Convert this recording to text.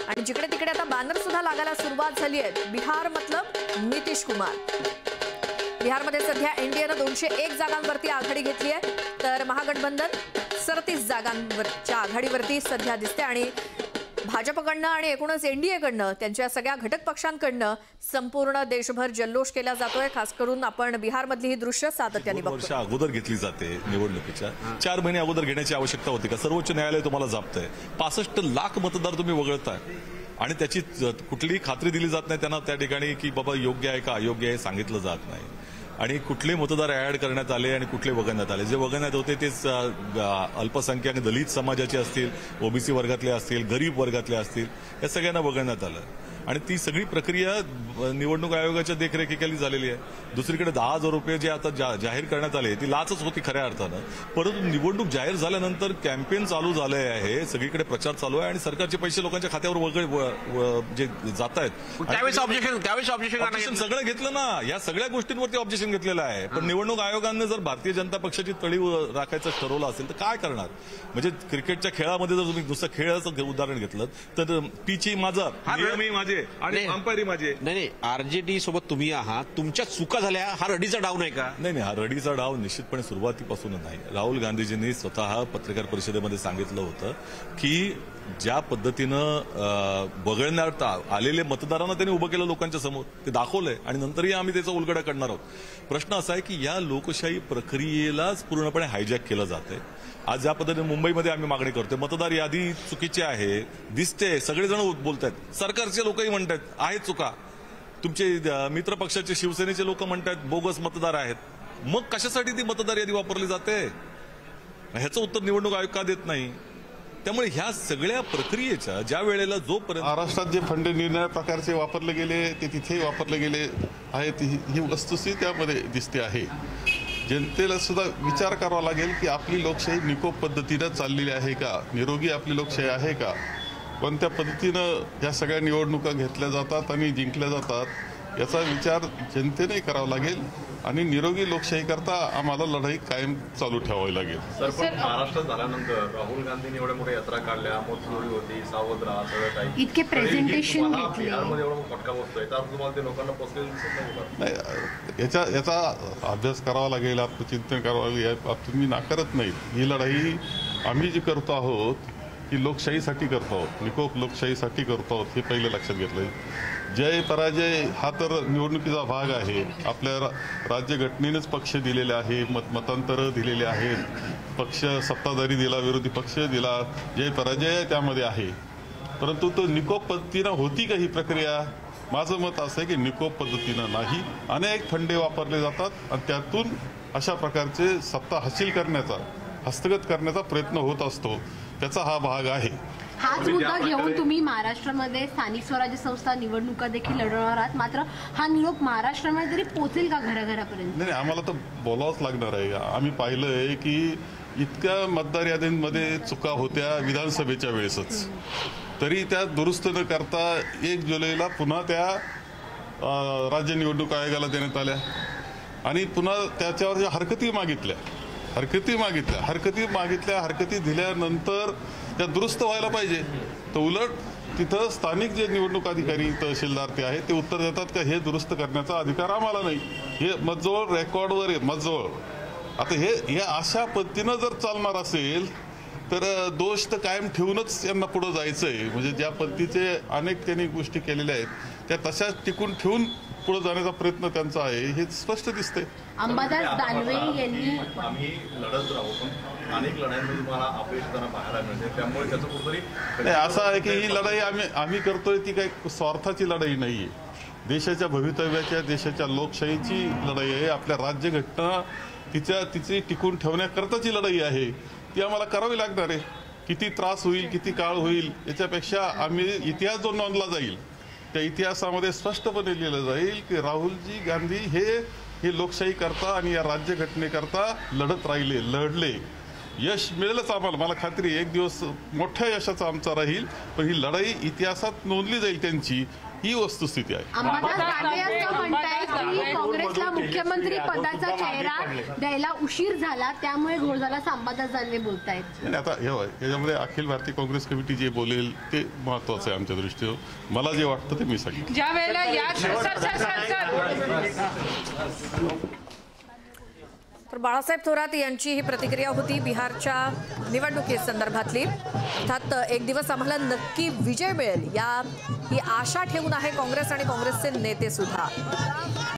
आणि जिकडे तिकडे आता बॅनर सुद्धा लागायला सुरुवात झाली आहे। बिहार मतलब नितीश कुमार। बिहारमध्ये सध्या एनडीएने 201 जागांवरती आघाडी घेतली आहे, तर महागठबंधन 37 जागांवरच्या आघाडीवरती सध्या दिसते आणि भाजपकडनं आणि एकूणच एनडीएकडनं त्यांच्या सगळ्या घटक पक्षांकडनं संपूर्ण देशभर जल्लोष केला जातोय। खास करून आपण बिहारमधली ही दृश्य सातत्याने बघतो। वर्ष अगोदर घेतली जाते निवडणुकीच्या 4 महिने अगोदर घेण्याची आवश्यकता होती का? सर्वोच्च न्यायालय तुम्हाला जापतंय 65 लाख मतदार तुम्ही वगळताय आणि त्याची कुठलीही खात्री दिली जात नाही त्यांना त्या ठिकाणी की बाबा योग्य आहे का अयोग्य आहे सांगितलं जात नाही। आणि कुठले मतदार ऍड करण्यात आले आणि कुठले वगळण्यात आले, जे वगळण्यात होते तेच अल्पसंख्याक दलित समाजाचे असतील, ओबीसी वर्गातले असतील, गरीब वर्गातले असतील, या सगळ्यांना वगळण्यात आलं आणि ती सगळी प्रक्रिया निवडणूक आयोगाच्या देखरेखीखाली झालेली आहे। दुसरीकडे 10,000 रुपये जे आता जाहीर करण्यात आले ती लाचच होती खऱ्या अर्थानं, परंतु निवडणूक जाहीर झाल्यानंतर कॅम्पेन चालू झाले आहे, सगळीकडे प्रचार चालू आहे आणि सरकारचे पैसे लोकांच्या खात्यावर जे जात आहेत त्यावेळेस ऑब्जेक्शन सगळं घेतलं ना। या सगळ्या गोष्टींवरती ऑब्जेक्शन घेतलेलं आहे, पण निवडणूक आयोगाने जर भारतीय जनता पक्षाची तळी राखायचं ठरवलं असेल तर काय करणार? म्हणजे क्रिकेटच्या खेळामध्ये जर तुम्ही दुसरं खेळाचं उदाहरण घेतलं तर पिची माझा, नियमही माझे आणि अंपायरी माझे। नाही, आरजेडी सोबत तुम्ही आहात, तुमच्या चुका झाल्या, हा रडीचा डाव नाही का? नाही, हा रडीचा डाव निश्चितपणे सुरुवातीपासून नाही। राहुल गांधीजींनी स्वतः पत्रकार परिषदेमध्ये सांगितलं होतं की ज्या पद्धतीनं वगळण्यात आलेले मतदारांना त्यांनी उभं केलं लोकांच्या समोर, ते दाखवलंय आणि नंतरही आम्ही त्याचा उलगडा करणार आहोत। प्रश्न असा आहे की या लोकशाही प्रक्रियेलाच पूर्णपणे हायजॅक केलं जातंय। आज ज्या पद्धतीने मुंबईमध्ये आम्ही मागणी करतोय, मतदार यादी चुकीची आहे दिसते, सगळेजण बोलतायत, सरकारचे लोकही म्हणतात आहे चुका, तुमचे मित्र पक्षाचे शिवसेनेचे लोक म्हणतात बोगस मतदार आहेत, मग कशासाठी ती मतदार यादी वापरली जाते? ह्याचं उत्तर निवडणूक आयोग का देत नाही? त्यामुळे ह्या सगळ्या प्रक्रियेच्या ज्या वेळेला जोपर्यंत महाराष्ट्रात जे फंड निर्णय प्रकारचे वापरले गेले ते तिथेही वापरले गेले आहेत, ही वस्तुस्थिती त्यामध्ये दिसते आहे। जनतेला सुद्धा विचार करावा लागेल की आपली लोकशाही निकोप पद्धतीनं चाललेली आहे का, निरोगी आपली लोकशाही आहे का, कोणत्या पद्धतीनं ह्या सगळ्या निवडणुका घेतल्या जातात आणि जिंकल्या जातात याचा विचार जनतेने करावा लागेल आणि निरोगी लोकशाही करता आम्हाला लढाई कायम चालू ठेवावी लागेल। सर, पण महाराष्ट्रात झाल्यानंतर राहुल गांधींनी एवढ्या मोठ्या यात्रा काढल्या, मोतचोरी होती, सावध राहा, सगळं काही इतके प्रेझेंटेशन घेतले, बिहारमध्ये एवढा फटका बसतोय, तर तुम्हाला ते लोकांना पोचलेलं दिसत नाही। याचा अभ्यास करावा लागेल, आत्मचिंतन करावं लागेल, तुम्ही नाकारत नाही। ही लढाई आम्ही जी करतो आहोत ही लोकशाहीसाठी करतो आहोत, निकोप लोकशाहीसाठी करतो आहोत, हे पहिलं लक्षात घेतलं। जय पराजय हा तर निवडणुकीचा भाग आहे। आपल्या राज्यघटनेनेच पक्ष दिलेले आहे, मतांतर दिलेले आहेत, पक्ष सत्ताधारी दिला, विरोधी पक्ष दिला, जय पराजय त्यामध्ये आहे, परंतु तो निकोप पद्धतीनं होती का ही प्रक्रिया? माझं मत असं आहे की निकोप पद्धतीनं नाही। अनेक फंडे वापरले जातात आणि त्यातून अशा प्रकारचे सत्ता हासिल करण्याचा, हस्तगत करण्याचा प्रयत्न होत असतो, त्याचा हा भाग आहे। हाच मुद्दा घेऊन तुम्ही महाराष्ट्रामध्ये स्थानिक स्वराज्य संस्था निवडणुका देखील लढवणार आहात, मात्र हा निरोप महाराष्ट्रामध्ये तरी पोहोचेल का घराघरापर्यंत? नाही, आम्हाला तर बोलावंच लागणार आहे। आम्ही पाहिलंय की इतक्या मतदार याद्यांमध्ये चुका होत्या विधानसभेच्या वेळेसच, तरी त्या दुरुस्त न करता 1 जुलैला पुन्हा त्या राज्य निवडणूक आयोगाला देण्यात आल्या आणि पुन्हा त्याच्यावर हरकती दिल्यानंतर त्या दुरुस्त व्हायला पाहिजे, तर उलट तिथं स्थानिक जे निवडणूक अधिकारी तहसीलदार ते आहेत ते उत्तर देतात का हे दुरुस्त करण्याचा अधिकार आम्हाला नाही, हे मजजवळ रेकॉर्डवर आहे मजजवळ। आता हे अशा पद्धतीनं जर चालणार असेल तर दोष तर कायम ठेवूनच यांना पुढे जायचंय। म्हणजे ज्या पद्धतीचे अनेक त्यांनी गोष्टी केलेल्या आहेत त्या तशाच टिकून ठेवून पुढे जाण्याचा प्रयत्न त्यांचा आहे, हे स्पष्ट दिसतंय। अंबादास दानवे यांनी आम्ही लढत राहू, पण अनेक लढाईमध्ये तुम्हाला अपयश पाहायला मिळते, त्यामुळे त्याचं कुठेतरी नाही, असं आहे की ही लढाई आम्ही करतोय ती काही स्वार्थाची लढाई नाहीये, देशाच्या भवितव्याच्या, देशाच्या लोकशाहीची लढाई आहे। आपल्या राज्यघटना तिची टिकून ठेवण्याकरताची लढाई आहे, ती आम्हाला करावी लागणार आहे। किती त्रास होईल, किती काळ होईल, याच्यापेक्षा आम्ही इतिहास जो नोंदला जाईल त्या इतिहासामध्ये स्पष्टपणे लिहिलं जाईल की राहुलजी गांधी हे लोकशाही करता आणि या राज्यघटनेकरता लढले यश मिळेलच आम्हाला, मला खात्री आहे. एक दिवस मोठ्या यशाचा आमचा राहील, पण ही लढाई इतिहासात नोंदली जाईल त्यांची, ही वस्तुस्थिती आहे. अंबादास दानवे असं म्हणतायत की काँग्रेसला मुख्यमंत्री पदाचा चेहरा द्यायला उशीर झाला, त्यामुळे घोळ झाला, असं अंबादास दानवे बोलतायत. आणि आता याच्यामध्ये अखिल भारतीय काँग्रेस कमिटी जे बोलेल ते महत्वाचं आहे आमच्या दृष्टीनं. मला जे वाटतं ते मी सांगितलं. ज्या वेळेला या तर बाळासाहेब थोरात यांची ही प्रतिक्रिया होती बिहारच्या निवडणुकीसंदर्भातली. अर्थात एक दिवस आम्हाला नक्की विजय मिळेल ही आशा ठेवून आहे काँग्रेस आणि काँग्रेसचे नेते सुद्धा.